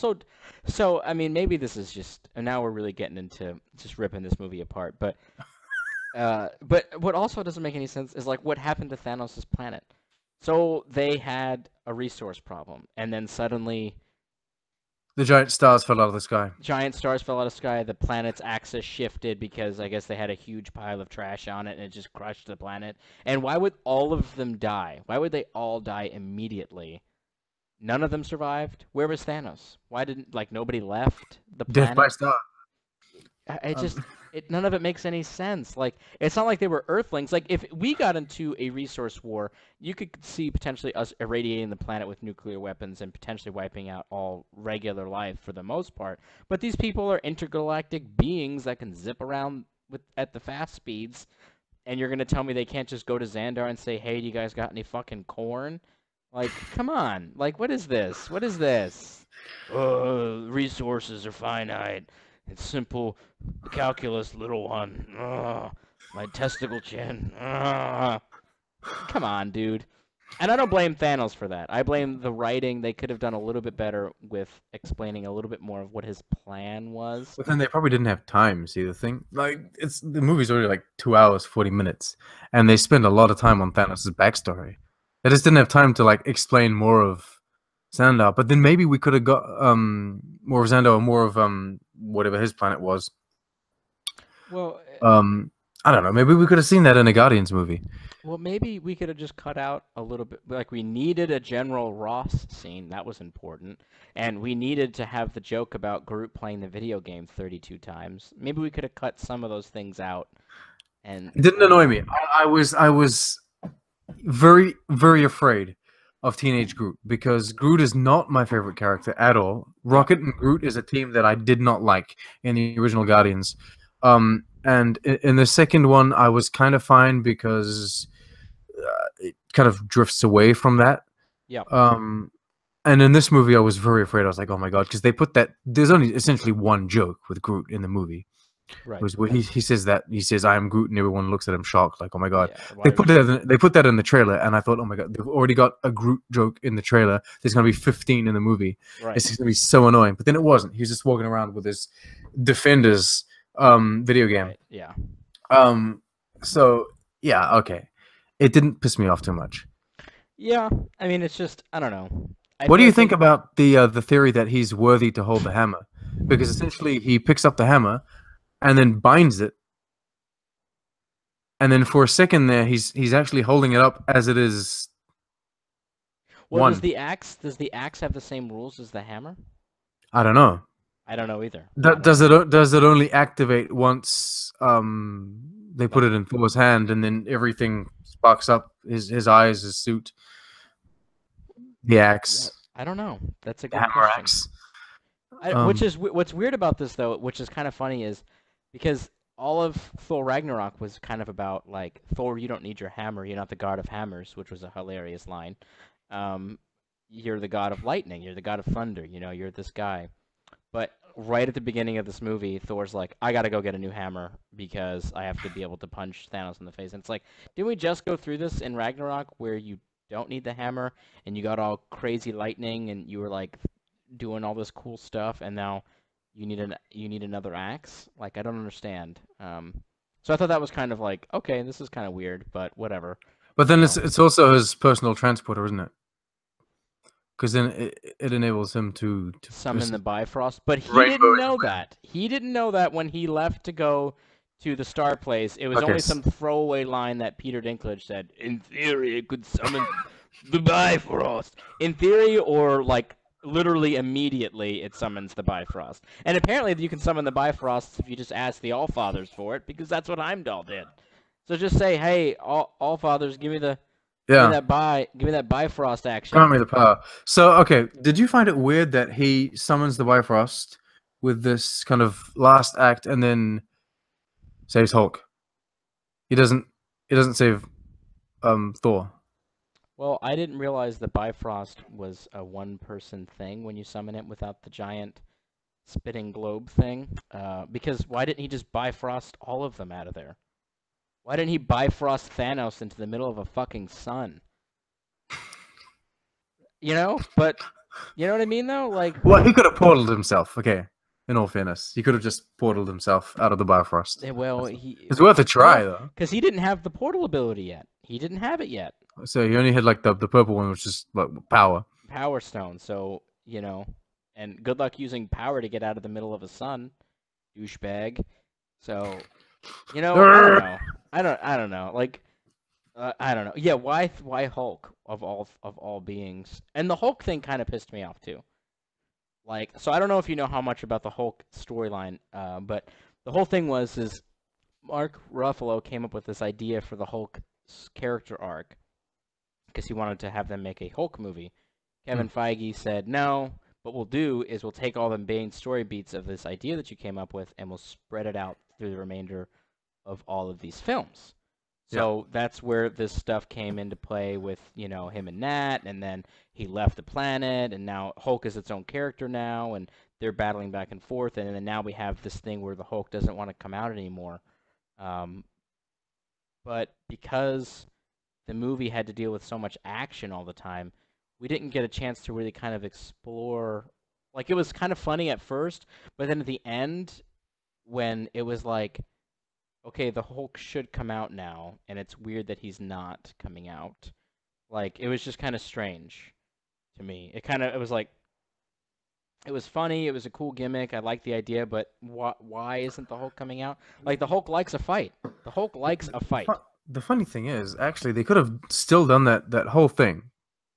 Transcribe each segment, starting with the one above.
also, so I mean, maybe this is just, and now we're really getting into just ripping this movie apart. But what also doesn't make any sense is like what happened to Thanos' planet. So they had a resource problem, and then suddenly The giant stars fell out of the sky. giant stars fell out of the sky. The planet's axis shifted because I guess they had a huge pile of trash on it, and it just crushed the planet. And why would all of them die? Why would they all die immediately? None of them survived. Where was Thanos? Why didn't like nobody left the Death by planet? star. It Um, just none of it makes any sense. Like it's not like they were Earthlings. Like if we got into a resource war, you could see potentially us irradiating the planet with nuclear weapons and potentially wiping out all regular life for the most part. But these people are intergalactic beings that can zip around with at the fast speeds, and you're gonna tell me they can't just go to Xandar and say, "Hey, do you guys got any fucking corn?" Like, come on. Like, what is this? What is this? Resources are finite. It's simple calculus, little one. My testicle chin. Come on, dude. And I don't blame Thanos for that. I blame the writing. They could have done a little bit better with explaining a little bit more of what his plan was. but then they probably didn't have time. See the thing, like it's the movie's already like 2 hours 40 minutes, and they spend a lot of time on Thanos' backstory. They just didn't have time to like explain more of Xandar. But then maybe we could have got more of Xandar or more of whatever his planet was. Well, Um, I don't know. Maybe we could have seen that in a Guardians movie. Well, maybe we could have just cut out a little bit. Like, we needed a General Ross scene. That was important. And we needed to have the joke about Groot playing the video game 32 times. Maybe we could have cut some of those things out. And It didn't I don't annoy know. me. I was very very afraid of Teenage Groot because Groot is not my favorite character at all. Yep. Rocket and Groot is a team that I did not like in the original Guardians. And in the second one, I was kind of fine because it kind of drifts away from that. Yep. Um, and in this movie, I was very afraid. I was like, oh my god, because they put that. There's only essentially one joke with Groot in the movie. Right. Was where he says that he says I am Groot and everyone looks at him shocked like oh my god Yeah. Why are you... they put that in the trailer and I thought oh my god they've already got a Groot joke in the trailer. There's gonna be 15 in the movie. Right. It's just gonna be so annoying. But then it wasn't. He was just walking around with his Defenders video game. Right. Yeah. So yeah, okay. It didn't piss me off too much. Yeah. I mean, it's just, I don't know. I What do feel you like think they... about the theory that he's worthy to hold the hammer? Because essentially he picks up the hammer and then binds it, and then for a second there, he's actually holding it up as it is Well, one. does the axe have the same rules as the hammer? I don't know. I don't know either. I don't Does know. it only activate once they put Like, it in Thor's hand, and then everything sparks up his eyes, his suit, the yeah, axe, I don't know. That's a the good hammer question. axe. Which Um, is what's weird about this though, which is kind of funny, is because all of Thor Ragnarok was kind of about like Thor, you don't need your hammer, you're not the god of hammers, which was a hilarious line. Um, you're the god of lightning, you're the god of thunder, you're this guy. But right at the beginning of this movie, Thor's like, I gotta go get a new hammer because I have to be able to punch Thanos in the face. And it's like, didn't we just go through this in Ragnarok where you don't need the hammer and you got all crazy lightning and you were like doing all this cool stuff and now you need another axe? Like I don't understand. So I thought that was kind of like, okay, this is kind of weird, but whatever. but You then know, it's also his personal transporter, isn't it? Because then it enables him to summon the Bifrost, but he rainbow didn't know everywhere. that. He didn't know that when he left to go to the Star Place. It was Okay, only some throwaway line that Peter Dinklage said. In theory, it could summon the Bifrost. In theory, or like literally immediately, it summons the Bifrost. And apparently, you can summon the Bifrost if you just ask the Allfathers for it, because that's what Heimdall did. So just say, "Hey, Allfathers, yeah. give me that Bifrost Grant action." me the power. So, okay, did you find it weird that he summons the Bifrost with this kind of last act and then saves Hulk? He doesn't. He doesn't save Thor. Well, I didn't realize the Bifrost was a one-person thing when you summon it without the giant spitting globe thing. Because why didn't he just Bifrost all of them out of there? Why didn't he Bifrost Thanos into the middle of a fucking sun? But You know what I mean, though? Like, Well, he could have portaled himself. Okay, in all fairness, he could have just portaled himself out of the Bifrost. well, It's worth a try, no, though. because he didn't have the portal ability yet. He didn't have it yet. So he only had like the purple one, which is like power. Power Stone. So and good luck using power to get out of the middle of a sun, douchebag. So, I don't know. I don't know. Like, I don't know. Yeah, why Hulk of all beings? And the Hulk thing kind of pissed me off too. Like, so I don't know if you know how much about the Hulk storyline, but the whole thing is Mark Ruffalo came up with this idea for the Hulk character arc because he wanted to have them make a Hulk movie. Kevin Feige said, no, what we'll do is we'll take all the main story beats of this idea that you came up with and we'll spread it out through the remainder of all of these films. So that's where this stuff came into play with, him and Nat, and then he left the planet, and now Hulk is its own character now, and they're battling back and forth, and then now we have this thing where the Hulk doesn't want to come out anymore. But because the movie had to deal with so much action all the time, we didn't get a chance to really kind of explore. Like, it was kind of funny at first, but then at the end, when it was like, okay, the Hulk should come out now, and it's weird that he's not coming out. Like, it was just kind of strange to me. It was like, it was funny, it was a cool gimmick, I liked the idea, but why isn't the Hulk coming out? Like, the Hulk likes a fight. The Hulk likes a fight. The funny thing is, actually, they could have still done that whole thing.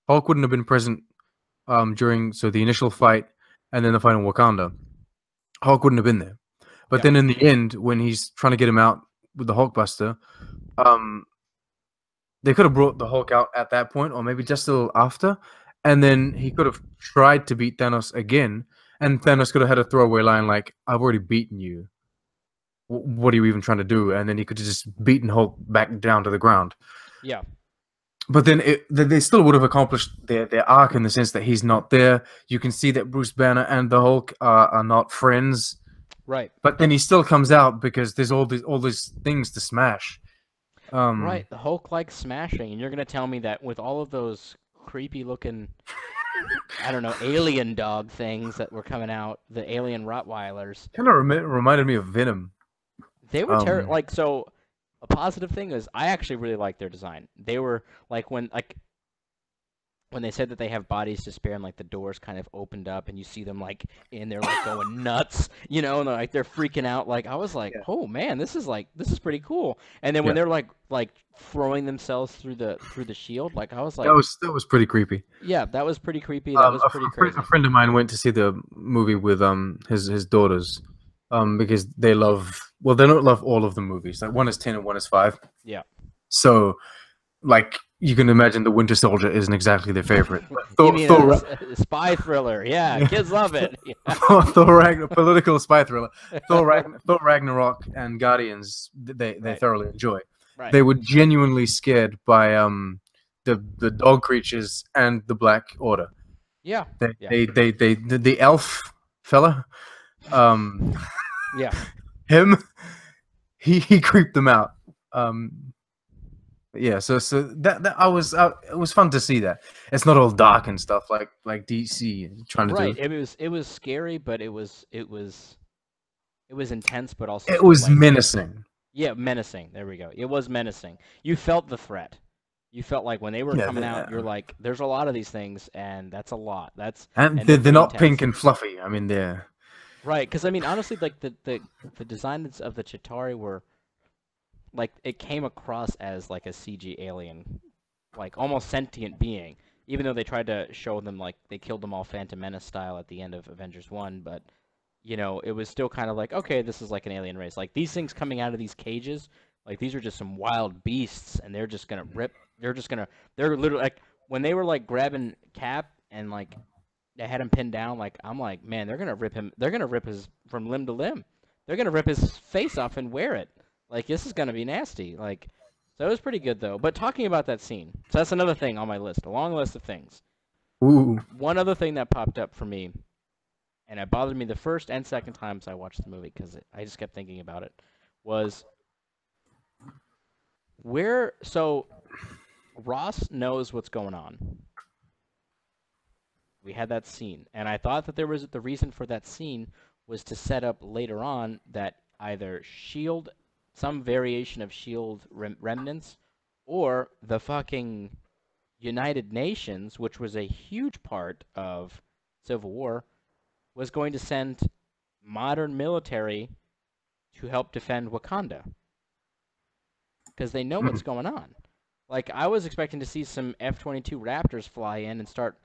Hulk wouldn't have been present during the initial fight and then the fight in Wakanda. Hulk wouldn't have been there. But then in the end, when he's trying to get him out with the Hulkbuster, they could have brought the Hulk out at that point, or maybe just a little after, and then he could have tried to beat Thanos again, and Thanos could have had a throwaway line like, "I've already beaten you. What are you even trying to do?" And then he could have just beaten Hulk back down to the ground. Yeah. But then they still would have accomplished their arc in the sense that he's not there. You can see that Bruce Banner and the Hulk are not friends. Right. But then he still comes out because there's all these things to smash. Right. The Hulk likes smashing, and you're gonna tell me that with all of those creepy looking, I don't know, alien dog things that were coming out, the alien Rottweilers. Kind of reminded me of Venom. They were like, so a positive thing is I actually really like their design. They were like when they said that they have bodies to spare and like the doors kind of opened up and you see them like in there like going nuts, and they're freaking out. Like, I was like, oh man, this is pretty cool. And then when they're like throwing themselves through the shield, like, I was like, that was pretty creepy. Yeah, that was pretty creepy. That was pretty crazy. A friend of mine went to see the movie with his daughters, because they don't love all of the movies. Like, one is 10 and one is 5. Yeah. So, like, you can imagine the Winter Soldier isn't exactly their favorite. A spy thriller. Yeah, kids love it. Political spy thriller. Thor Ragnarok and Guardians, they thoroughly enjoy. Right. They were genuinely scared by the dog creatures and the Black Order. Yeah. The elf fella, yeah, him, he creeped them out. Yeah, so that it was fun to see that. It's not all dark and stuff like DC trying to do. Right. It was scary, but it was intense, but also it was menacing. Yeah, menacing. There we go. It was menacing. You felt the threat. You felt like when they were coming out, you're like, there's a lot of these things, and that's a lot. And they're not pink and fluffy. I mean, they're right. Because I mean, honestly, like the designs of the Chitauri were. Like, it came across as like a CG alien, like almost sentient being, even though they tried to show them like they killed them all Phantom Menace style at the end of Avengers 1, but it was still kind of like, okay, this is like an alien race. Like, these things coming out of these cages, like, these are just some wild beasts, and they're just gonna rip. They're literally like, when they were like grabbing Cap and like they had him pinned down, like, I'm like, man, they're gonna rip him. They're gonna rip his from limb to limb. They're gonna rip his face off and wear it. Like, this is going to be nasty. Like, so it was pretty good, though. But talking about that scene, so that's another thing on my list, a long list of things. Ooh. One other thing that popped up for me, and it bothered me the first and second times I watched the movie, because I just kept thinking about it, was so Ross knows what's going on. We had that scene, and I thought that there was the reason for that scene was to set up later on that either Shield, some variation of Shield remnants, or the fucking United Nations, which was a huge part of Civil War, was going to send modern military to help defend Wakanda because they know what's going on. Like, I was expecting to see some F-22 Raptors fly in and start,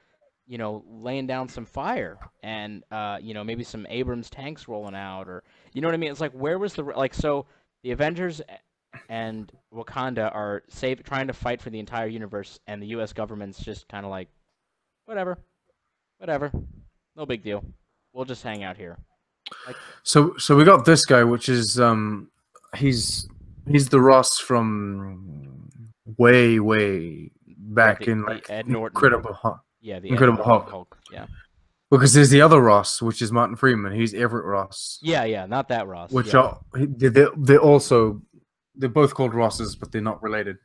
laying down some fire, and maybe some Abrams tanks rolling out, or what I mean? It's like, where was so the Avengers and Wakanda are trying to fight for the entire universe, and the U.S. government's just kind of like, whatever, no big deal. We'll just hang out here. Like, so we got this guy, which is he's the Ross from way back in like Ed Norton. Incredible Hulk. Yeah, the Incredible Hulk. Yeah. Because there's the other Ross, which is Martin Freeman. He's Everett Ross. Yeah, not that Ross. Which yeah. they're both called Rosses, but they're not related.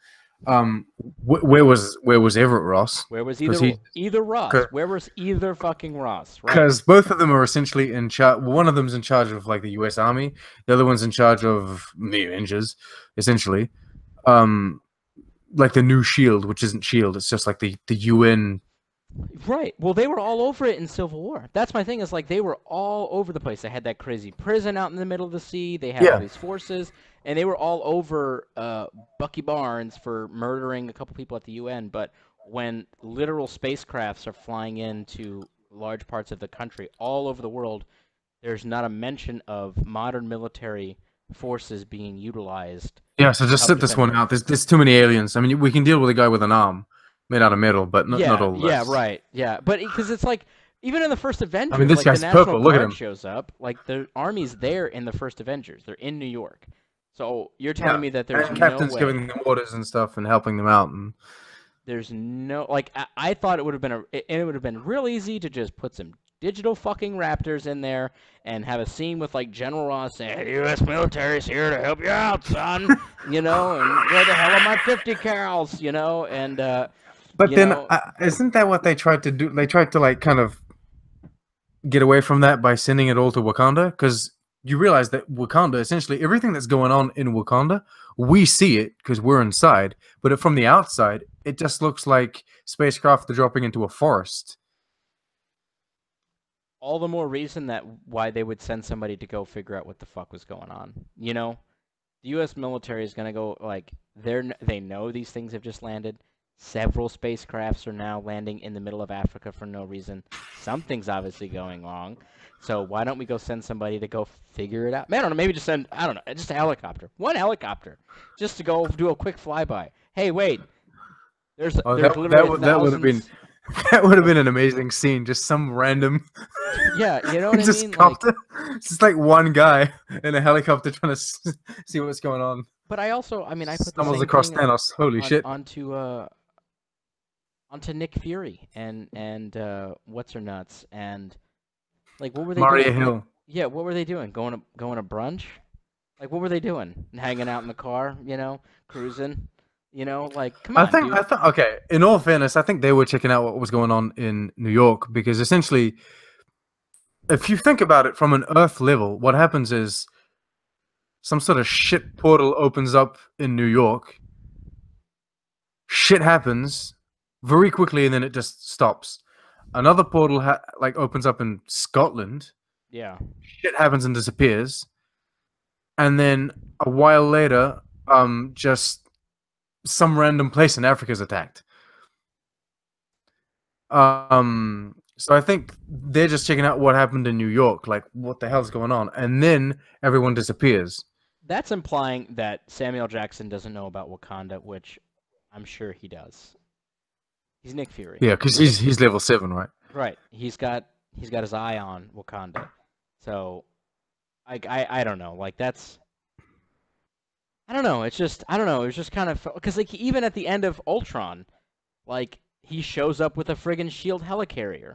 Where was Everett Ross? Where was either Ross? Where was either fucking Ross? Because both of them are essentially in charge. One of them's in charge of like the U.S. Army. The other one's in charge of the Avengers, essentially. Like the new Shield, which isn't Shield. It's just like the UN. Right. Well, they were all over it in Civil War. That's my thing. Is like they were all over the place. They had that crazy prison out in the middle of the sea. They had all these forces, and they were all over Bucky Barnes for murdering a couple people at the UN. But when literal spacecrafts are flying into large parts of the country, all over the world, there's not a mention of modern military forces being utilized. Yeah. So just sit this one out. There's too many aliens. I mean, we can deal with a guy with an arm made out of metal, but not all. Yeah, right. Yeah, but because it's like even in the first Avengers, I mean, this guy's the National purple. Look at him. shows up. Like the army's there in the first Avengers. They're in New York. So you're telling me that there's Captain's no way giving them orders and stuff and helping them out. And there's no I thought it would have been real easy to just put some digital fucking Raptors in there and have a scene with like General Ross saying, "The U.S. military's here to help you out, son," and where the hell are my 50 cals, and. But then, isn't that what they tried to do? They tried to like kind of get away from that by sending it all to Wakanda, because you realize that Wakanda, essentially everything that's going on in Wakanda, we see it because we're inside. But from the outside, it just looks like spacecraft are dropping into a forest. All the more reason why they would send somebody to go figure out what the fuck was going on. The U.S. military is gonna go they know these things have just landed. Several spacecrafts are now landing in the middle of Africa for no reason. Something's obviously going wrong. So why don't we go send somebody to go figure it out? Man, I don't know, maybe just send, just a helicopter. One helicopter. Just to go do a quick flyby. Hey, wait. That would have been an amazing scene. Just some random yeah, you know what I mean? Copter. Just like one guy in a helicopter trying to see what's going on. But I also, I put stumbles the same across thing Thanos. Holy shit. Onto Nick Fury and what's her nuts, and like what were they Maria doing? Hill. Yeah, what were they doing? Going to brunch? Like what were they doing? Hanging out in the car, cruising, like come on. I thought okay, in all fairness, I think they were checking out what was going on in New York, because essentially if you think about it from an Earth level, what happens is some sort of shit portal opens up in New York. Shit happens very quickly, and then it just stops. Another portal opens up in Scotland. Yeah. Shit happens and disappears. And then a while later, just some random place in Africa is attacked. So I think they're just checking out what happened in New York, like what the hell's going on, and then everyone disappears. That's implying that Samuel Jackson doesn't know about Wakanda, which I'm sure he does. He's Nick Fury. Yeah, because he's level 7, right? Right. He's got his eye on Wakanda. So, I don't know. Like that's. I don't know. It's just I don't know. It was just kind of because like even at the end of Ultron, like he shows up with a friggin' shield helicarrier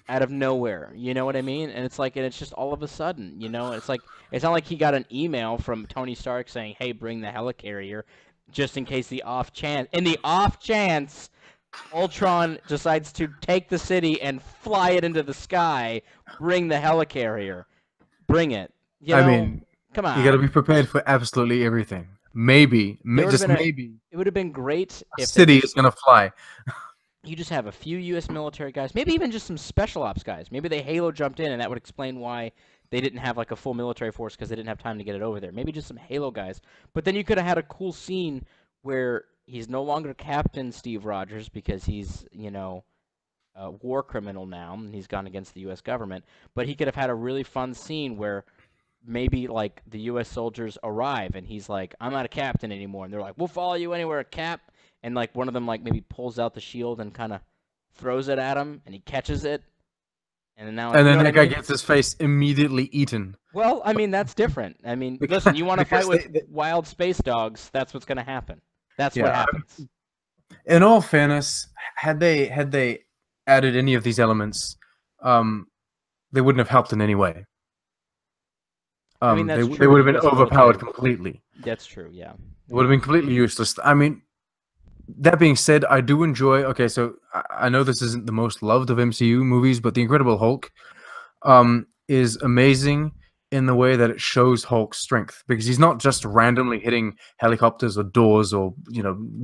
out of nowhere. You know what I mean? And it's like it's just all of a sudden. It's like it's not like he got an email from Tony Stark saying, "Hey, bring the helicarrier," just in case the off chance. In the off chance Ultron decides to take the city and fly it into the sky, bring the helicarrier. Bring it. You I know, mean, come you got to on. be prepared for absolutely everything. Maybe, There would have just been maybe, it would have been great a if they city is just gonna fly. you just have a few U.S. military guys, maybe even just some special ops guys. Maybe they Halo jumped in, and that would explain why they didn't have like a full military force because they didn't have time to get it over there. Maybe just some Halo guys. But then you could have had a cool scene where he's no longer Captain Steve Rogers because he's a war criminal now, and he's gone against the U.S. government. But he could have had a really fun scene where maybe like the U.S. soldiers arrive and he's like, "I'm not a captain anymore," and they're like, "We'll follow you anywhere, Cap." And like one of them like maybe pulls out the shield and kind of throws it at him, and he catches it, and then now And you know then what I that guy mean? gets his face immediately eaten. Well, I mean that's different. I mean, Because, listen, you want to fight because with wild space dogs? That's what's gonna happen. That's what yeah. happens. In all fairness, had they added any of these elements, um, they wouldn't have helped in any way. I mean They that's they true. would The have been U.S. overpowered military. completely. That's true. Yeah. It would have been completely useless. I mean, that being said, I do enjoy. Okay, so I know this isn't the most loved of MCU movies, but The Incredible Hulk is amazing in the way that it shows Hulk's strength because he's not just randomly hitting helicopters or doors or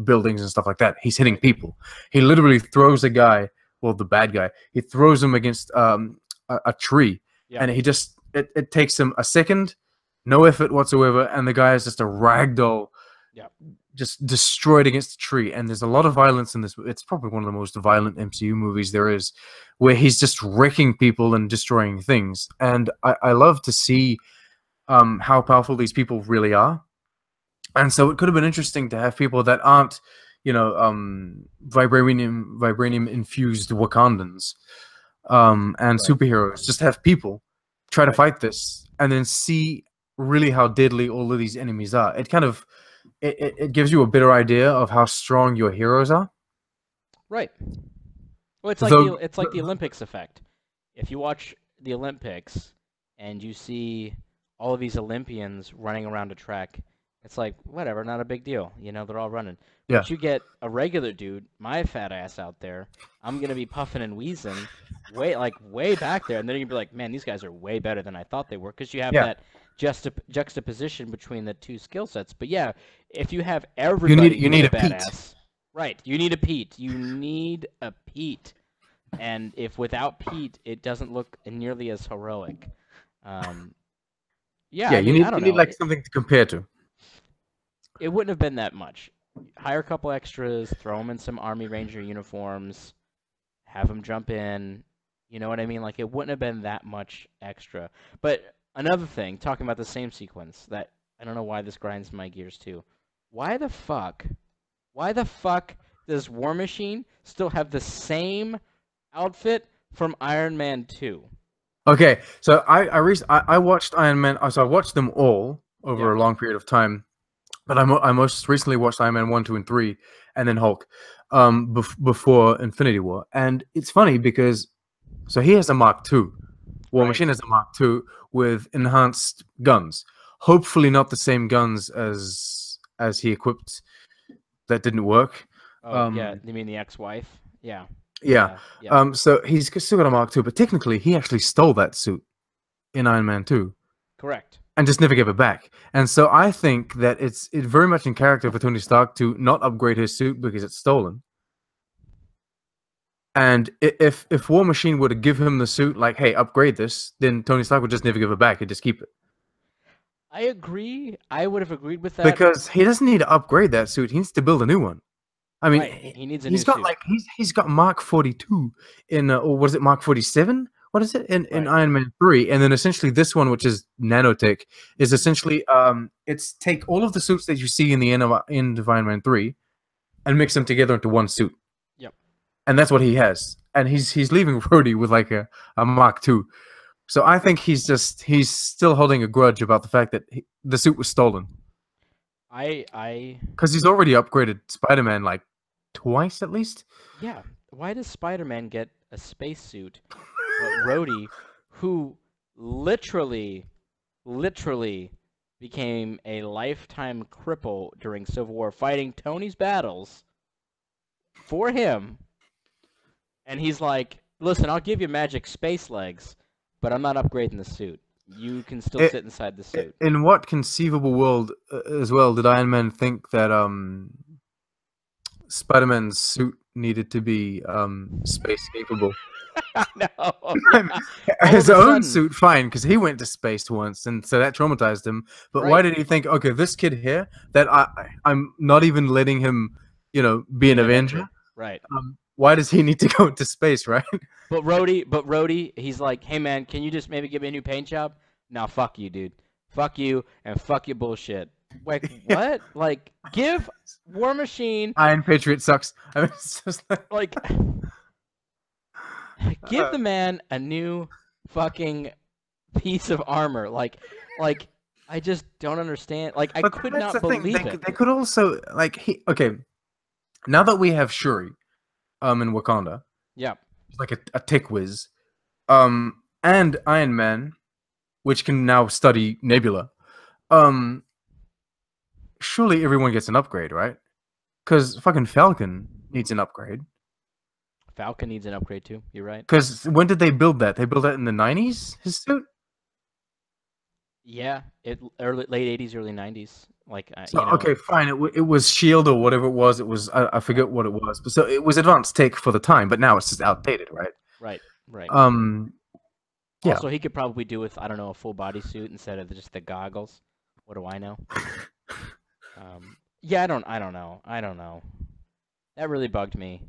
buildings and stuff like that. He's hitting people. He literally throws a guy, well, the bad guy. He throws him against a tree, Yeah. and it takes him a second, no effort whatsoever, and the guy is just a ragdoll Yeah. just destroyed against a tree. And there's a lot of violence in this. It's probably one of the most violent MCU movies there is, where he's just wrecking people and destroying things. And I love to see how powerful these people really are. And so it could have been interesting to have people that aren't, vibranium infused Wakandans and superheroes. Just have people try to fight this, and then see really how deadly all of these enemies are. It kind of it gives you a better idea of how strong your heroes are. Right. Well, Though, it's like the Olympics effect. If you watch the Olympics and you see all of these Olympians running around a track, it's like whatever, not a big deal. They're all running. yeah, But you get a regular dude, my fat ass out there, I'm gonna be puffing and wheezing, way back there, and then you're gonna be like, man, these guys are way better than I thought they were, because you have yeah. that juxtaposition between the two skill sets. But yeah, if you have You need everybody you who's need a a Pete. badass, right? You need a Pete. You need a Pete. And if without Pete, it doesn't look nearly as heroic. Yeah, Yeah, I mean, I you don't need know. like something to compare to. It wouldn't have been that much. Hire a couple extras, throw them in some Army Ranger uniforms, have them jump in. You know what I mean? Like, it wouldn't have been that much extra. But another thing, talking about the same sequence, that I don't know why this grinds my gears too. Why the fuck? Why the fuck does War Machine still have the same outfit from Iron Man 2? Okay, so I watched Iron Man. So I watched them all over Yeah, a long period of time, but I most recently watched Iron Man 1, 2, and 3, and then Hulk, before Infinity War. And it's funny because so he has a Mark II. War right. Machine has a Mark II with enhanced guns. Hopefully not the same guns as he equipped that didn't work. Oh, yeah, Um, you mean the ex-wife? Yeah, yeah. yeah, yeah. So he's still got a Mark II, but technically he actually stole that suit in Iron Man 2 Correct. and just never gave it back. And so I think that it's very much in character for Tony Stark to not upgrade his suit because it's stolen. And if War Machine were to give him the suit, like, hey, upgrade this, then Tony Stark would just never give it back. He'd just keep it. I agree. I would have agreed with that. Because he doesn't need to upgrade that suit. He needs to build a new one. I mean, Right. He needs a new he's got suit. like he's got Mark 42 in or what is it, Mark 47? What is it in Right. Iron Man 3? And then essentially this one, which is nanotech, is essentially it's take all of the suits that you see in the end of Iron Man 3 and mix them together into one suit. Yep. And that's what he has. And he's leaving Rhodey with like a Mark 2. So I think he's still holding a grudge about the fact that the suit was stolen. I Because he's already upgraded Spider-Man like twice at least. yeah. Why does Spider-Man get a spacesuit, but Rhodey, who literally became a lifetime cripple during Civil War, fighting Tony's battles for him, And he's like, "Listen, I'll give you magic space legs, but I'm not upgrading the suit. You can still It, sit inside the suit." in what conceivable world as well did Iron Man think that Spider-Man's suit needed to be space capable? No, I mean, yeah. All of his a own sudden, suit, fine, because he went to space once, and so that traumatized him. But why right? did he think, okay, this kid here that I'm not even letting him, be Be an an Avenger? Avenger, right? Why does he need to go into space, right? But Rhodey, he's like, "Hey man, can you just maybe give me a new paint job?" "Nah, fuck you, dude. Fuck you and fuck your bullshit." Like Yeah. what? Like give War Machine Iron Patriot sucks. I mean, it's just like give uh, the man a new fucking piece of armor. Like I just don't understand. Like I but could that's not the thing. believe it. They could also okay. Now that we have Shuri, in Wakanda, Yeah. like a tick whiz, and Iron Man, which can now study Nebula, um, surely everyone gets an upgrade, right? Because fucking Falcon needs an upgrade. Falcon needs an upgrade too. You're right. Because when did they build that? They built that in the 90s, his suit? Yeah, it early late 80s, early 90s. Like So, okay, fine. It was Shield or whatever it was. It was, I forget what it was. But so it was advanced tech for the time, but now it's just outdated, right? right, right. Um, yeah. Also, he could probably do with, I don't know, a full body suit instead of just the goggles. What do I know? Yeah, I don't know. That really bugged me.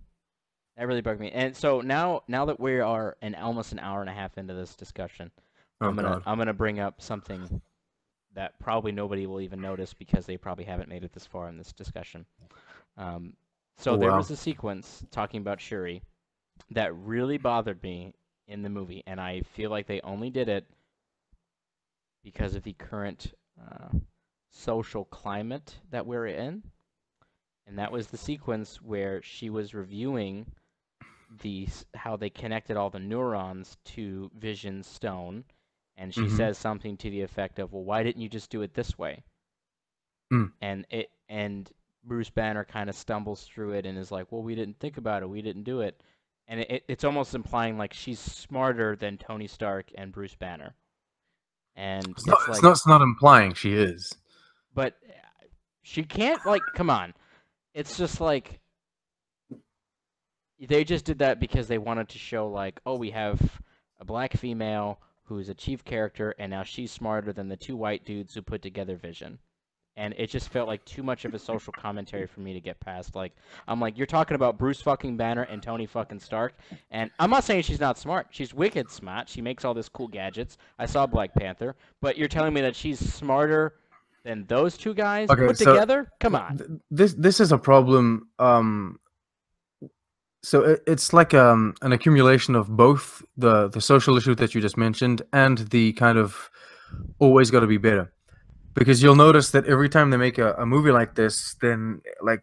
That really bugged me. And so now that we are almost an hour and a half into this discussion, Oh, I'm gonna God. I'm gonna bring up something that probably nobody will even notice because they probably haven't made it this far in this discussion. Um, Oh, so there wow. was a sequence talking about Shuri that really bothered me in the movie, and I feel like they only did it because of the current social climate that we're in. And that was the sequence where she was reviewing how they connected all the neurons to Vision's stone, and she Mm-hmm. says something to the effect of, "Well, why didn't you just do it this way?" Mm. And Bruce Banner kind of stumbles through it and is like, "Well, we didn't think about it, we didn't do it," and it's almost implying like she's smarter than Tony Stark and Bruce Banner, and it's like, It's not implying she is. but she can't, like, come on, it's just like they just did that because they wanted to show like, oh, we have a black female who's a chief character, and now she's smarter than the two white dudes who put together Vision. And it just felt like too much of a social commentary for me to get past. Like, I'm like, you're talking about Bruce fucking Banner and Tony fucking Stark, and I'm not saying she's not smart. She's wicked smart. She makes all this cool gadgets. I saw Black Panther, but you're telling me that she's smarter than those two guys Okay, put so together? Come on. this is a problem. So it's like an accumulation of both the social issue that you just mentioned and the kind of always got to be better. Because you'll notice that every time they make a movie like this, then like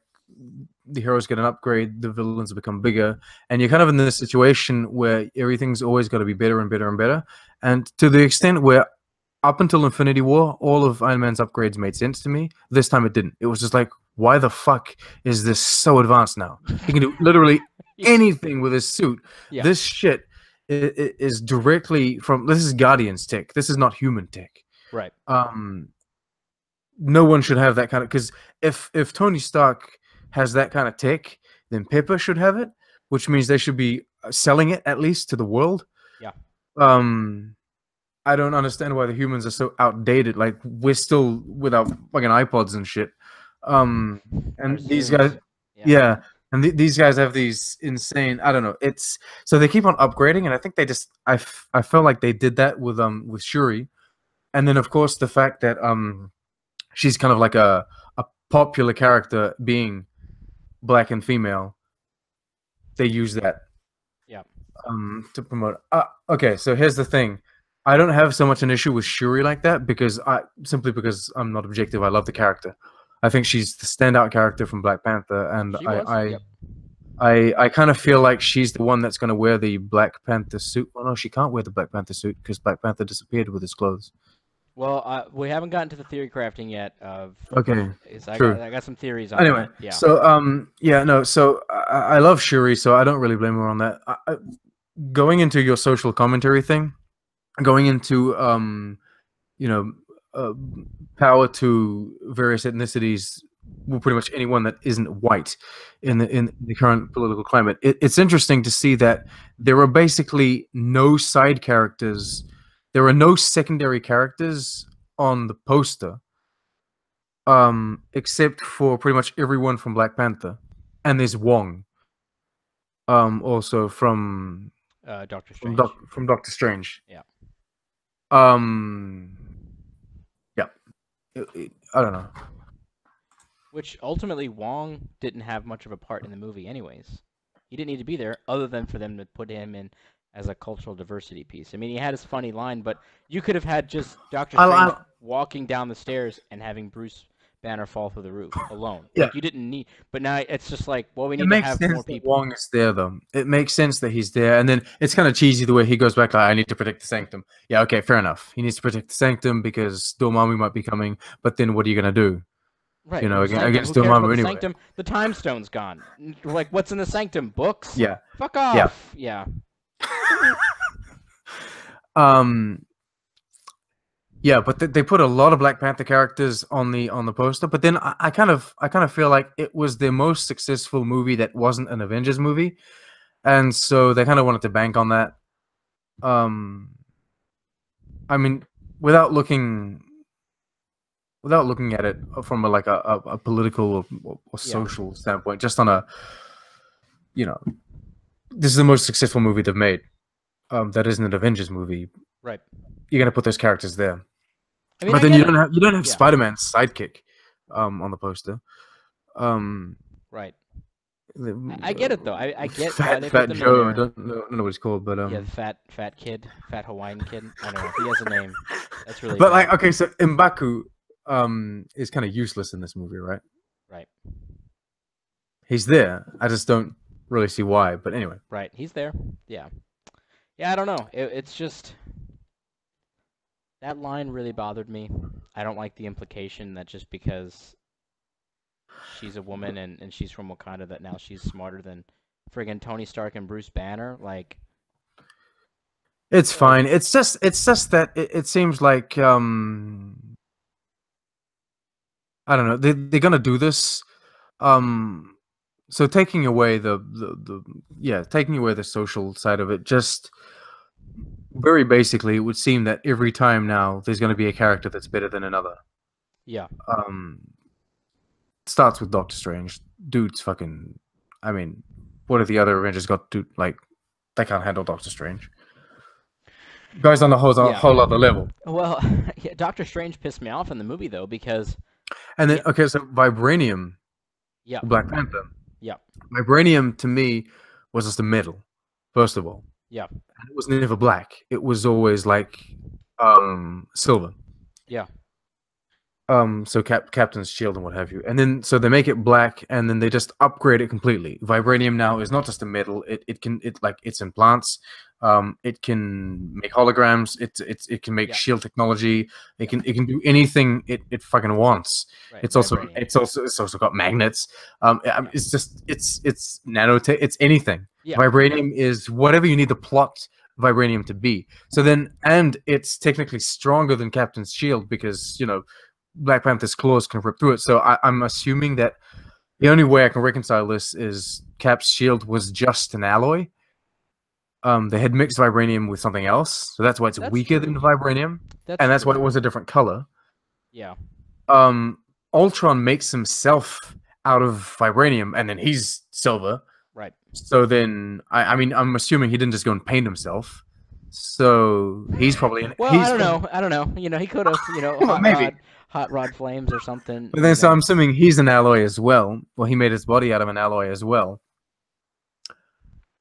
the heroes get an upgrade, the villains become bigger, and you're kind of in this situation where everything's always got to be better and better and better. And to the extent where up until Infinity War, all of Iron Man's upgrades made sense to me. This time it didn't. It was just like, why the fuck is this so advanced now? He can do literally anything with his suit. Yeah. This shit is directly from. This is Guardian's tech. This is not human tech. Right. No one should have that kind of, because if Tony Stark has that kind of tech, then Pepper should have it, which means they should be selling it at least to the world. Yeah. I don't understand why the humans are so outdated. Like, we're still with our fucking iPods and shit. And these guys, yeah, and these guys have these insane. I don't know. It's so they keep on upgrading, and I think they just. I felt like they did that with Shuri, and then of course the fact that she's kind of like a popular character, being black and female. They use that, Yeah. to promote. Okay, so here's the thing. I don't have so much an issue with Shuri like that because simply because I'm not objective. I love the character. I think she's the standout character from Black Panther, and Yep. I kind of feel like she's the one that's going to wear the Black Panther suit. Well, no, she can't wear the Black Panther suit because Black Panther disappeared with his clothes. Well, we haven't gotten to the theory crafting yet. Okay, I got true. I got some theories on Anyway, that. Yeah. so yeah, no, so I love Shuri, so I don't really blame her on that. Going into your social commentary thing, going into you know, uh, power to various ethnicities, well, pretty much anyone that isn't white in the current political climate. It's interesting to see that there are basically no side characters. There are no secondary characters on the poster, except for pretty much everyone from Black Panther, and there's Wong, also Doctor Strange. From Doctor Strange. Yeah. Um, yeah, I don't know. Which ultimately Wong didn't have much of a part in the movie, anyways. He didn't need to be there, other than for them to put him in as a cultural diversity piece. I mean, he had his funny line, but you could have had just Doctor Strange I walking down the stairs and having Bruce Banner fall through the roof alone. yeah. Like you didn't need. But now it's just like, well, we It need to makes have sense more that people. Wong is there, though. It makes sense that he's there, and then it's kind of cheesy the way he goes back. Like, I need to protect the sanctum. Yeah, okay, fair enough. He needs to protect the sanctum because Dormammu might be coming. But then, what are you gonna do? Right. You know, Sanctum. against Who cares about Dormammu the anyway. sanctum? The time stone's gone. Like, what's in the sanctum? Books? Yeah, Fuck off. Yeah. um, yeah, but they put a lot of Black Panther characters on the poster. But then I kind of feel like it was the most successful movie that wasn't an Avengers movie, and so they kind of wanted to bank on that. Um, I mean, without looking at it from a political or social standpoint, just on a, you know, this is the most successful movie they've made. That isn't an Avengers movie. Right. You're gonna put those characters there, I mean, but then you don't have Yeah. Spider-Man's sidekick, on the poster. Right. I get it though. I get why Fat they Fat put them Joe. in I there. don't know what he's called, but Yeah, fat kid, fat Hawaiian kid. I don't know. He has a name. That's really but bad. like, okay, so M'Baku is kind of useless in this movie, right? Right. He's there. I just don't really see why. But anyway, Right. He's there. Yeah. Yeah, I don't know. It's just that line really bothered me. I don't like the implication that just because she's a woman and she's from Wakanda that now she's smarter than friggin' Tony Stark and Bruce Banner. Like, it's fine. It's just that it seems like I don't know. They're gonna do this. So taking away taking away the social side of it, just very basically, it would seem that every time now there's going to be a character that's better than another. yeah. Starts with Doctor Strange. Dude's fucking. I mean, what have the other Avengers got to do? Like, they can't handle Doctor Strange. Guys on a whole other level. Well, yeah, Doctor Strange pissed me off in the movie though because. And then okay, so Vibranium. Yeah. Black Panther. Yeah. Vibranium to me was just a metal. First of all. Yeah. It was never black. It was always like silver. Yeah. So Captain's shield and what have you, and then so they make it black, and then they just upgrade it completely. Vibranium now is not just a metal; it's implants. It can make holograms. It can make shield technology. It can do anything it fucking wants. Right. It's also got magnets. It's nanotech. It's anything. Yeah. Vibranium is whatever you need the plot vibranium to be. So then, and it's technically stronger than Captain's shield because Black Panther's claws can rip through it. So I'm assuming that the only way I can reconcile this is Cap's shield was just an alloy. They had mixed vibranium with something else, so that's why it's weaker than vibranium, and that's why it was a different color. Yeah. Ultron makes himself out of vibranium, and then he's silver. Right. So then, I mean, I'm assuming he didn't just go and paint himself. So he's probably I don't know. He could have, maybe hot rod flames or something. But then, so I'm assuming he's an alloy as well. Well, he made his body out of an alloy as well.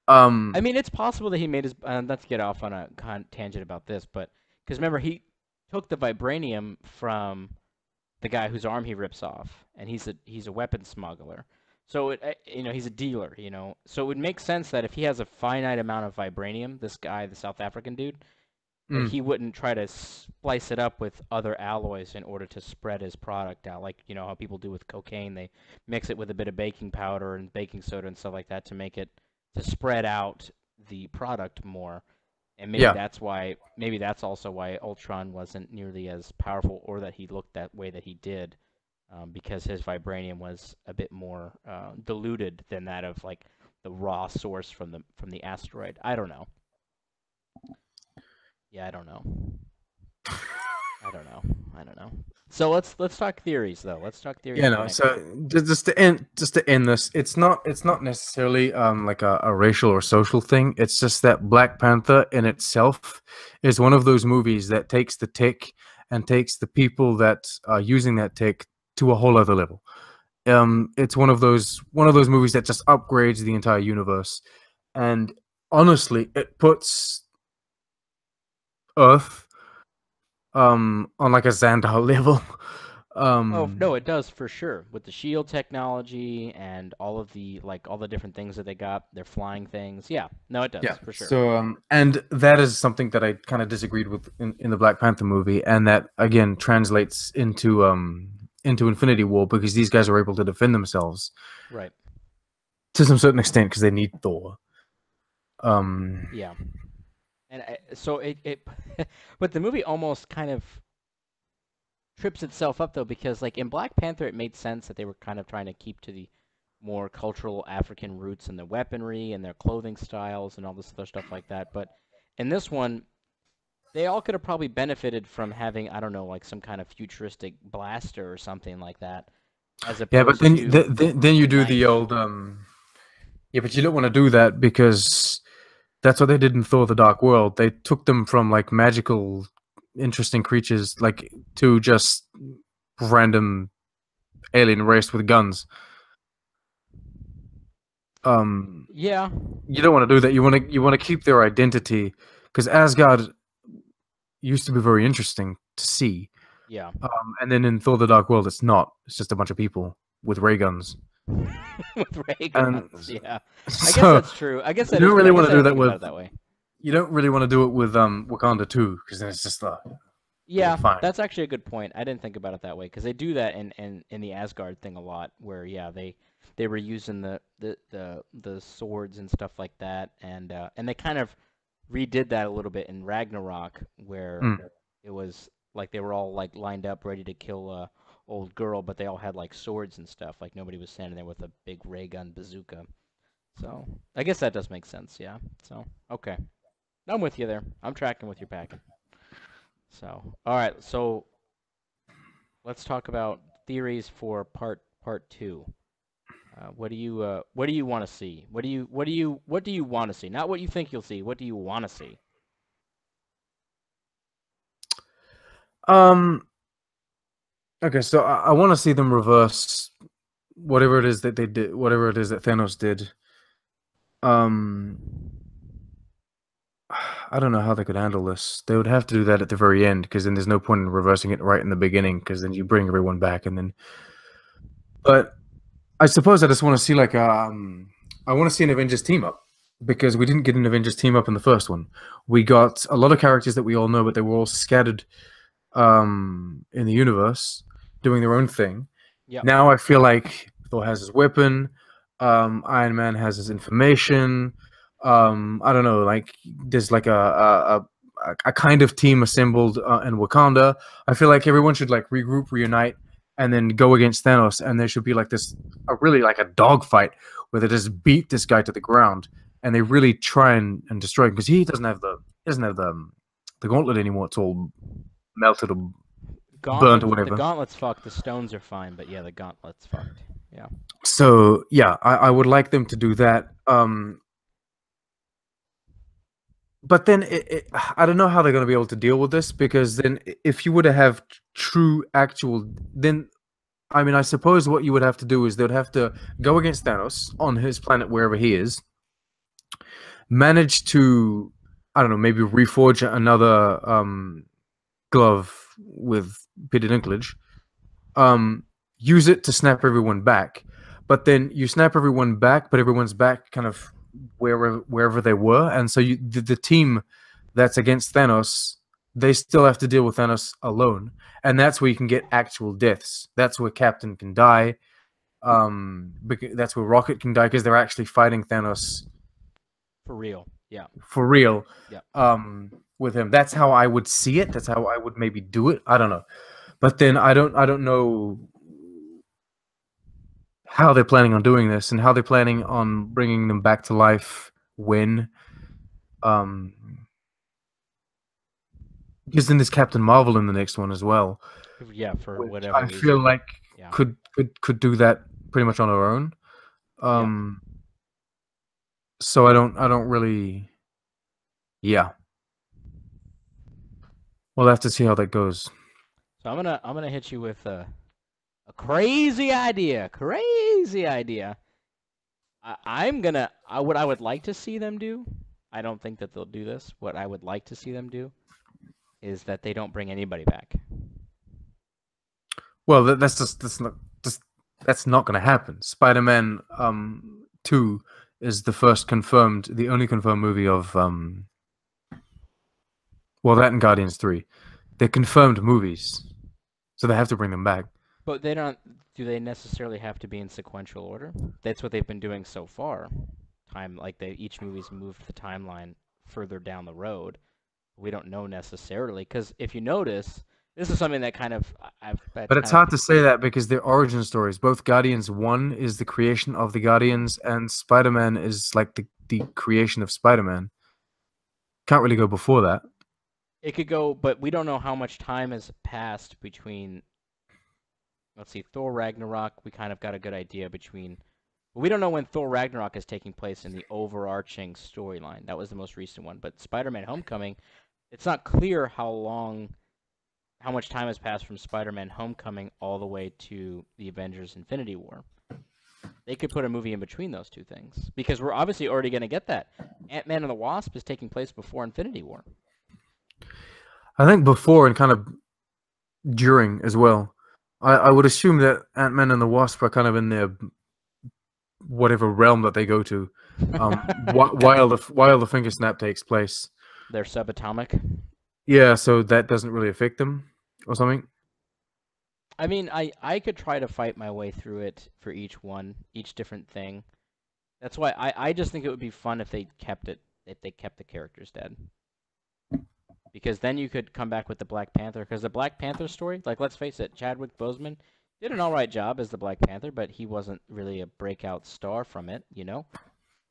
I mean, it's possible that he made his. Let's get off on a tangent about this, but because remember, he took the vibranium from the guy whose arm he rips off, and he's a weapon smuggler. So he's a dealer. So it would make sense that if he has a finite amount of vibranium, this guy, the South African dude, Like Mm. he wouldn't try to splice it up with other alloys in order to spread his product out. Like you know how people do with cocaine, they mix it with a bit of baking powder and baking soda and stuff like that to make it to spread out the product more. And Yeah. maybe that's also why Ultron wasn't nearly as powerful or that he looked that way that he did, because his vibranium was a bit more diluted than that of like the raw source from the asteroid. I don't know. Yeah, I don't know. I don't know. I don't know. So let's talk theories though. Let's talk theories Yeah, for no. next So week. just to end this, it's not necessarily like a racial or social thing. It's just that Black Panther in itself is one of those movies that takes the tech and takes the people that are using that tech to a whole other level. It's one of those movies that just upgrades the entire universe, and honestly, it puts Earth on like a Xandar level. Oh, no, um it does for sure. With the shield technology and all of the like all the different things that they got, they're flying things. Yeah. No, it Yeah. does for sure. So, and that is something that I kind of disagreed with in the Black Panther movie, and that again translates into Infinity War because these guys are able to defend themselves Right. to some certain extent because they need Thor. Yeah. And so it but the movie almost kind of trips itself up though because like in Black Panther it made sense that they were kind of trying to keep to the more cultural African roots in the weaponry and their clothing styles and all this other stuff like that. But in this one, they all could have probably benefited from having, I don't know, like some kind of futuristic blaster or something like that, as Yeah, but opposed to then you a do the knife. old yeah, but you don't want to do that because that's what they did in Thor: The Dark World. They took them from like magical, interesting creatures like to just random alien race with guns. Um, Yeah, you don't want to do that. You want to keep their identity because Asgard used to be very interesting to see. yeah. And then in Thor: The Dark World, it's not. It's just a bunch of people with ray guns. With ray And guns, yeah. I guess so that's true. I guess you that don't is true. really I want guess to I do didn't that think about with it that way. you don't really want to do it with Wakanda too because then it's just okay, Yeah, fine. that's actually a good point. I didn't think about it that way because they do that in the Asgard thing a lot, where yeah they were using the swords and stuff like that, and they kind of redid that a little bit in Ragnarok, where Mm. it was like they were all like lined up ready to kill a old girl, but they all had like swords and stuff. Like nobody was standing there with a big ray gun bazooka. So I guess that does make sense. Yeah. So okay, I'm with you there. I'm tracking with your packet. So all right. So let's talk about theories for part two. What do you want to see? What do you want to see? Not what you think you'll see. What do you want to see? Um. Okay, so I want to see them reverse whatever it is that they did, whatever it is that Thanos did. Um. I don't know how they could handle this. They would have to do that at the very end because then there's no point in reversing it right in the beginning because then you bring everyone back and then. But I suppose I just want to see like I want to see an Avengers team up because we didn't get an Avengers team up in the first one. We got a lot of characters that we all know, but they were all scattered in the universe doing their own thing. Yep. Now I feel like Thor has his weapon, Iron Man has his information. I don't know, like there's like a kind of team assembled in Wakanda. I feel like everyone should like regroup, reunite, and then go against Thanos. And there should be like this, a really like a dogfight where they just beat this guy to the ground and they really try and destroy him because he doesn't have the gauntlet anymore. It's all melted or burnt or The whatever. gauntlet's fucked. The stones are fine, but yeah, the gauntlet's fucked. Yeah. So yeah, I would like them to do that. But then I don't know how they're going to be able to deal with this because then if you were to have true actual, then I mean I suppose what you would have to do is they would have to go against Thanos on his planet wherever he is, manage to I don't know maybe reforge another glove with Peter Dinklage, use it to snap everyone back. But then you snap everyone back, but everyone's back kind of wherever they were, and so the team that's against Thanos they still have to deal with Thanos alone, and that's where you can get actual deaths. That's where Captain can die. That's where Rocket can die because they're actually fighting Thanos For real. Yeah. for real. Yeah. With him, that's how I would see it. That's how I would maybe do it. I don't know, but then I don't know how they're planning on doing this and how they're planning on bringing them back to life when. Um, because then there's Captain Marvel in the next one as well. Yeah, for Which whatever I reason. feel like Yeah. could do that pretty much on her own. So I don't really. Yeah, we'll have to see how that goes. So I'm gonna hit you with a crazy idea. Crazy idea. What I would like to see them do. I don't think that they'll do this. What I would like to see them do is that they don't bring anybody back. Well, that's not going to happen. Spider-Man 2 is the only confirmed movie of well, that and Guardians 3. They're confirmed movies, so they have to bring them back. But they don't. Do they necessarily have to be in sequential order? That's what they've been doing so far. Each movie's moved the timeline further down the road. We don't know necessarily because if you notice, this is something that kind of But it's hard to say that because they're origin stories. Both Guardians 1 is the creation of the Guardians, and Spider-Man is like the creation of Spider-Man. Can't really go before that. It could go, but we don't know how much time has passed between. Let's see, Thor Ragnarok. We kind of got a good idea between. But we don't know when Thor Ragnarok is taking place in the overarching storyline. That was the most recent one. But Spider-Man: Homecoming, it's not clear how much time has passed from Spider-Man: Homecoming all the way to the Avengers: Infinity War. They could put a movie in between those two things because we're obviously already going to get that. Ant-Man and the Wasp is taking place before Infinity War. I think before and kind of during as well. I would assume that Ant-Man and the Wasp are kind of in their whatever realm that they go to, while the finger snap takes place. They're subatomic. Yeah, so that doesn't really affect them or something. I mean, I could try to fight my way through it for each different thing. That's why I just think it would be fun if they kept the characters dead. Because then you could come back with the Black Panther. Because the Black Panther story, like, let's face it, Chadwick Boseman did an alright job as the Black Panther, but he wasn't really a breakout star from it, you know?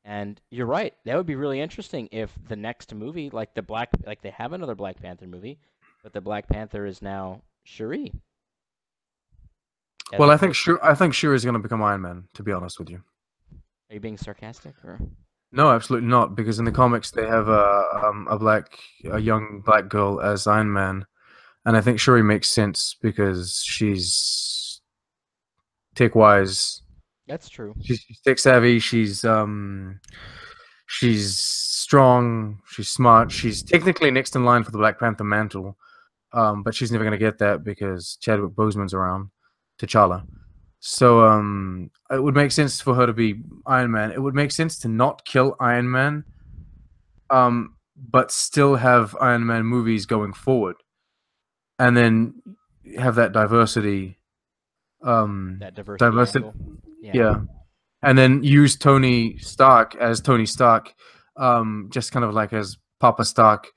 And you're right, that would be really interesting if the next movie, like they have another Black Panther movie, but the Black Panther is now Shuri. Well, I think Shuri is going to become Iron Man, to be honest with you. Are you being sarcastic, or? No, absolutely not. Because in the comics they have a young black girl as Iron Man, and I think Shuri makes sense because she's tech wise. That's true. She's tech savvy. She's strong. She's smart. She's technically next in line for the Black Panther mantle, but she's never gonna get that because Chadwick Boseman's around, T'Challa. So it would make sense for her to be Iron Man. It would make sense to not kill Iron Man, but still have Iron Man movies going forward, and then have that diversity. That diversity. Yeah, and then use Tony Stark as Tony Stark, just kind of like as Papa Stark,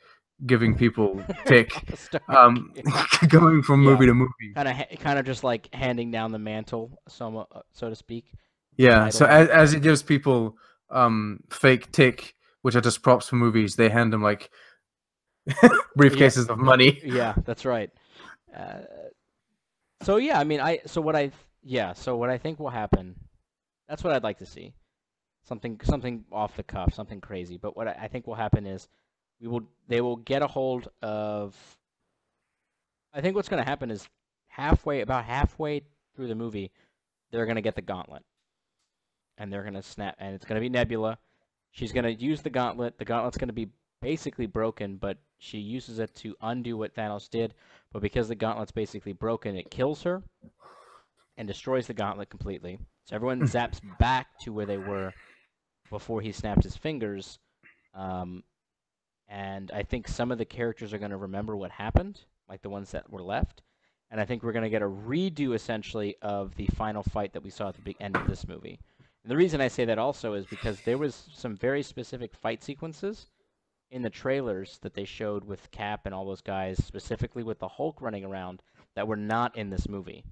giving people tech, going from movie to movie. Kind of just like handing down the mantle, so to speak. Yeah. So as it gives people fake tech, which are just props for movies, they hand them like briefcases of money. Yeah, that's right. So yeah, I mean, what I think will happen. That's what I'd like to see. Something off the cuff, something crazy. But what I think will happen is they will get a hold of. I think what's going to happen is about halfway through the movie, they're going to get the gauntlet, and they're going to snap, and it's going to be Nebula. She's going to use the gauntlet. The gauntlet's going to be basically broken, but she uses it to undo what Thanos did. But because the gauntlet's basically broken, it kills her and destroys the gauntlet completely. So everyone zaps back to where they were before he snapped his fingers. and I think some of the characters are going to remember what happened, like the ones that were left. And I think we're going to get a redo essentially of the final fight that we saw at the big end of this movie. And the reason I say that also is because there was some very specific fight sequences in the trailers that they showed with Cap and all those guys, specifically with the Hulk running around, that were not in this movie.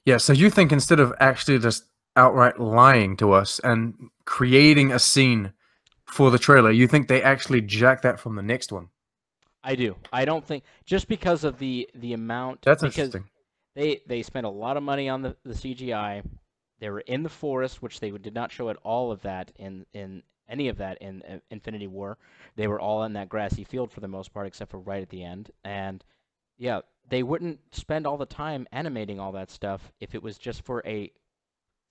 Yeah, so you think instead of actually just outright lying to us and creating a scene for the trailer, you think they actually jack that from the next one? I do. I don't think just because of the amount That's because interesting. they spent a lot of money on the CGI. They were in the forest, which they did not show at all of that in any of that in Infinity War. They were all in that grassy field for the most part, except for right at the end. And yeah, they wouldn't spend all the time animating all that stuff if it was just for a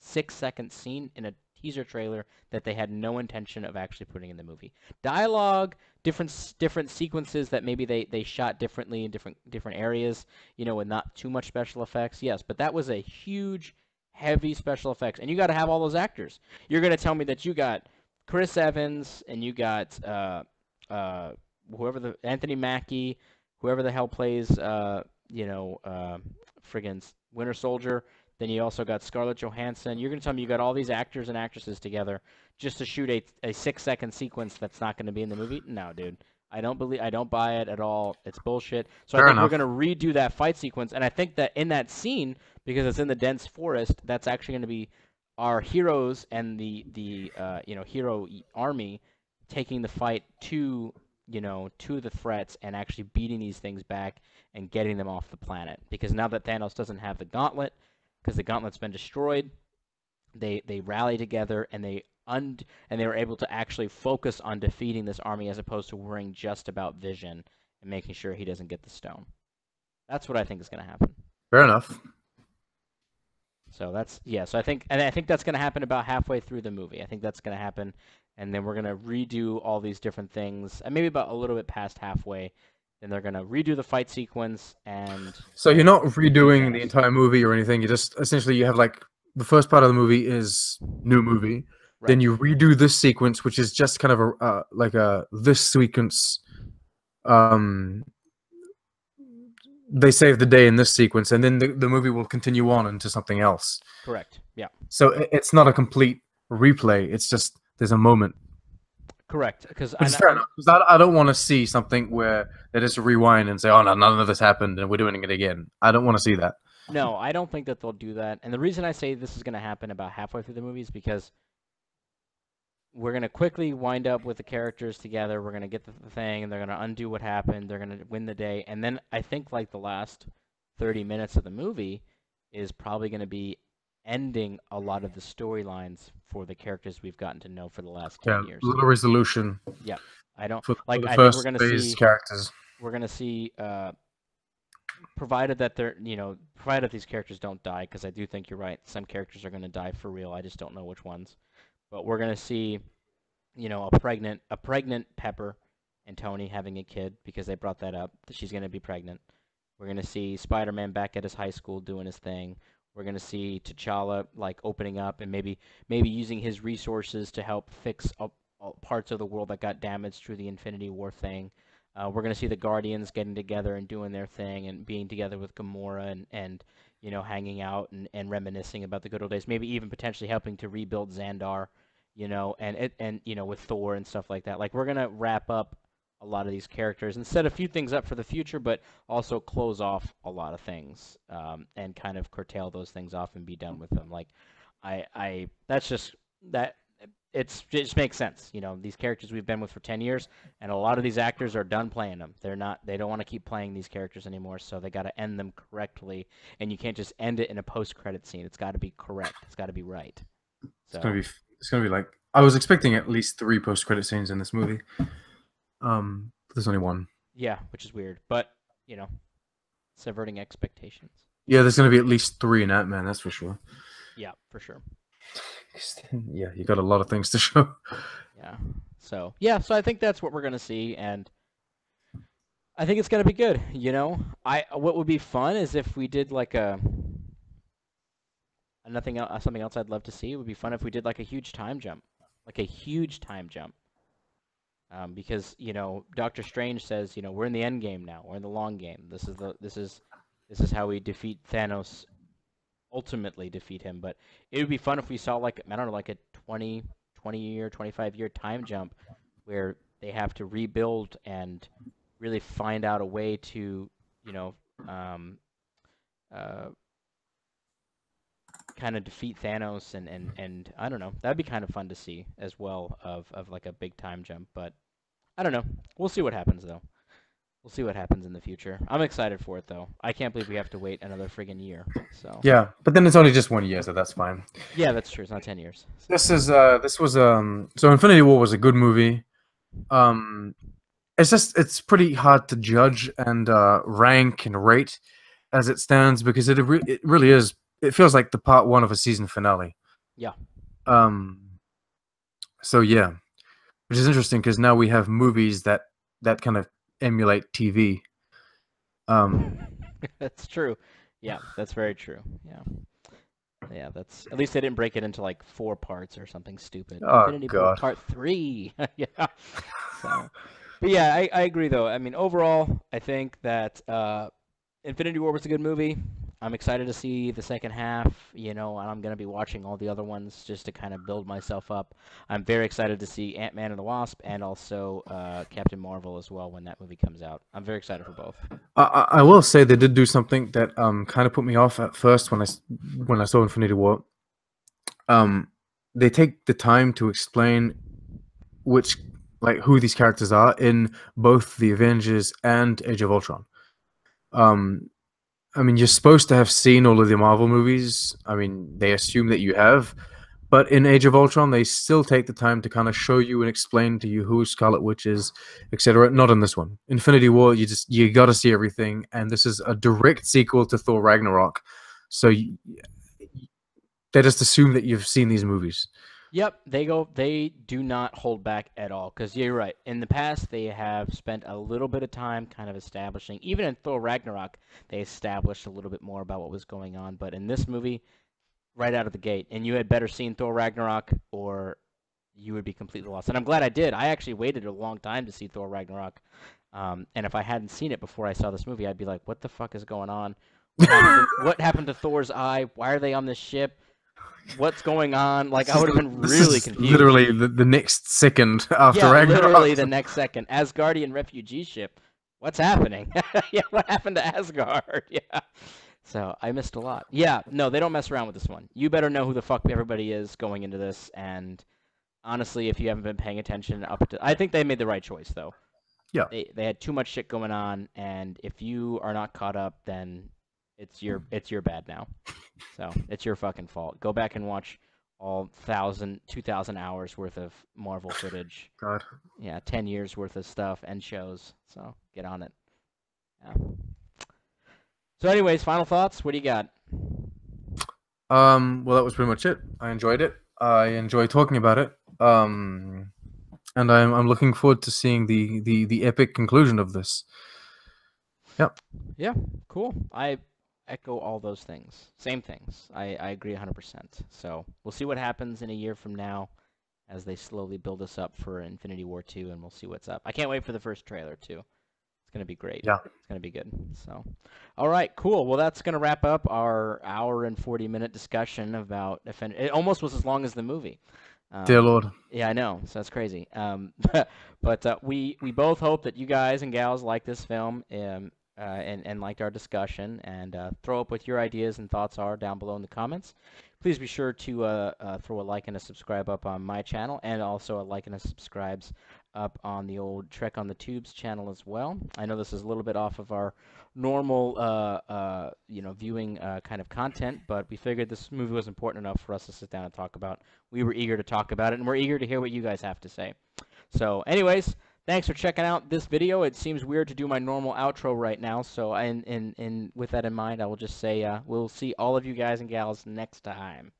6-second scene in a teaser trailer that they had no intention of actually putting in the movie. Dialogue, different sequences that maybe they shot differently in different areas, with not too much special effects. Yes, but that was a huge, heavy special effects, and you got to have all those actors. You're gonna tell me that you got Chris Evans and you got whoever the Anthony Mackie, whoever the hell plays friggin' Winter Soldier. Then you also got Scarlett Johansson. You're going to tell me you got all these actors and actresses together just to shoot a 6-second sequence that's not going to be in the movie? No, dude. I don't buy it at all. It's bullshit. So I Fair think we're enough. going to redo that fight sequence, and I think that in that scene, because it's in the dense forest, that's actually going to be our heroes and the hero army taking the fight to the threats and actually beating these things back and getting them off the planet. Because now that Thanos doesn't have the gauntlet, because the gauntlet's been destroyed, they rally together and they were able to actually focus on defeating this army as opposed to worrying just about Vision and making sure he doesn't get the stone. That's what I think is going to happen. Fair enough. So so I think that's going to happen about halfway through the movie. I think that's going to happen, and then we're going to redo all these different things, and maybe about a little bit past halfway, then they're going to redo the fight sequence and So you're not redo redoing the Thanos. entire movie or anything. You just essentially you have like the first part of the movie is new movie. Then Right. you redo this sequence, which is just kind of a like a this sequence. Um, they save the day in this sequence, and then the movie will continue on into something else. Correct. Yeah. So it's not a complete replay. It's just there's a moment. Correct. Because Which is fair enough. Because I don't want to see something where they just rewind and say, "Oh no, none of this happened, and we're doing it again." I don't want to see that. no, I don't think that they'll do that. And the reason I say this is going to happen about halfway through the movie is because we're going to quickly wind up with the characters together. We're going to get the thing, and they're going to undo what happened. They're going to win the day. And then I think like the last 30 minutes of the movie is probably going to be ending a lot of the storylines for the characters we've gotten to know for the last 10 Yeah, years. little resolution. Yeah. I don't For like the I think first phase characters. we're going to see provided that provided these characters don't die, because I do think you're right. Some characters are going to die for real. I just don't know which ones. But we're going to see, a pregnant Pepper and Tony having a kid, because they brought that up, that she's going to be pregnant. We're going to see Spider-Man back at his high school doing his thing. We're going to see T'Challa like opening up and maybe using his resources to help fix up parts of the world that got damaged through the Infinity War thing. We're going to see the Guardians getting together and doing their thing and being together with Gamora and hanging out and reminiscing about the good old days. Maybe even potentially helping to rebuild Xandar, and with Thor and stuff like that. Like, we're going to wrap up a lot of these characters and set a few things up for the future, but also close off a lot of things, and kind of curtail those things off and be done with them. Like, that's just that. It just makes sense. These characters we've been with for 10 years, and a lot of these actors are done playing them. They don't want to keep playing these characters anymore, so they got to end them correctly, and you can't just end it in a post-credit scene. It's got to be correct. It's got to be right. So It's gonna be like I was expecting at least 3 post-credit scenes in this movie. But there's only one. yeah, which is weird, but subverting expectations. Yeah, there's gonna be at least 3 in Ant-Man, that's for sure. Yeah, for sure. Yeah, you got a lot of things to show. Yeah. So I think that's what we're gonna see, and I think it's gonna be good. What would be fun is if we did like something else I'd love to see. It would be fun if we did like a huge time jump, like a huge time jump. because Doctor Strange says we're in the end game now. We're in the long game. This is how we defeat Thanos. Ultimately defeat him. But it would be fun if we saw like I don't know like a 20 year, 25-year time jump where they have to rebuild and really find out a way to um, uh, kind of defeat Thanos and I don't know. That'd be kind of fun to see as well of like a big time jump. But I don't know. We'll see what happens though. We'll see what happens in the future. I'm excited for it though. I can't believe we have to wait another friggin' year. So Yeah, but then it's only just 1 year, so that's fine. yeah, that's true. It's not 10 years. So. This was so Infinity War was a good movie. Um, it's pretty hard to judge and rank and rate as it stands because it really is. It feels like the part one of a season finale. Yeah. So yeah, which is interesting because now we have movies that kind of emulate TV. That's true. Yeah, that's very true. Yeah. Yeah, that's at least they didn't break it into like 4 parts or something stupid. Oh Infinity War God. Part 3. Yeah. So, but yeah, I agree though. I mean, overall, I think that Infinity War was a good movie. I'm excited to see the second half, and I'm going to be watching all the other ones just to kind of build myself up. I'm very excited to see Ant-Man and the Wasp and also Captain Marvel as well when that movie comes out. I'm very excited for both. I will say they did do something that kind of put me off at first when I saw Infinity War. They take the time to explain who these characters are in both the Avengers and Age of Ultron. I mean, you're supposed to have seen all of the Marvel movies. I mean, they assume that you have. But in Age of Ultron, they still take the time to kind of show you and explain to you who Scarlet Witch is, etc. Not in this one. Infinity War, you got to see everything. And this is a direct sequel to Thor Ragnarok. So they just assume that you've seen these movies. Yep, they do not hold back at all, because you're right. In the past, they have spent a little bit of time kind of establishing, even in Thor Ragnarok, they established a little bit more about what was going on. But in this movie, right out of the gate, and you had better seen Thor Ragnarok, or you would be completely lost. And I'm glad I did. I actually waited a long time to see Thor Ragnarok, and if I hadn't seen it before I saw this movie, I'd be like, what the fuck is going on? What happened to Thor's eye? Why are they on this ship? What's going on? Like, I would have been really confused. Literally the next second after Ragnarok. Literally the next second. Asgardian refugee ship. What's happening? Yeah, what happened to Asgard? Yeah. So I missed a lot. Yeah, no, they don't mess around with this one. You better know who the fuck everybody is going into this. And honestly, if you haven't been paying attention I think they made the right choice though. Yeah. They had too much shit going on, and if you are not caught up, then it's your bad now. So it's your fucking fault. Go back and watch all 2,000 hours worth of Marvel footage. God. Yeah, 10 years worth of stuff and shows. So get on it. Yeah. So anyways, final thoughts? What do you got? Well, that was pretty much it. I enjoyed it. I enjoy talking about it. And I'm looking forward to seeing the epic conclusion of this. Yep. Yeah, cool. I echo all those things. Same things. I agree 100%. So we'll see what happens in a year from now as they slowly build us up for Infinity War 2, and we'll see what's up. I can't wait for the first trailer, too. It's going to be great. Yeah. It's going to be good. So, all right, cool. Well, that's going to wrap up our hour and 40-minute discussion about It almost was as long as the movie. Dear Lord. Yeah, I know. So that's crazy. But we both hope that you guys and gals like this film and liked our discussion, and throw up what your ideas and thoughts are down below in the comments. Please be sure to throw a like and a subscribe up on my channel, and also a like and a subscribes up on the old Trek on the Tubes channel as well. I know this is a little bit off of our normal viewing kind of content, but we figured this movie was important enough for us to sit down and talk about. We were eager to talk about it, and we're eager to hear what you guys have to say. So anyways, thanks for checking out this video. It seems weird to do my normal outro right now, so with that in mind, I will just say we'll see all of you guys and gals next time.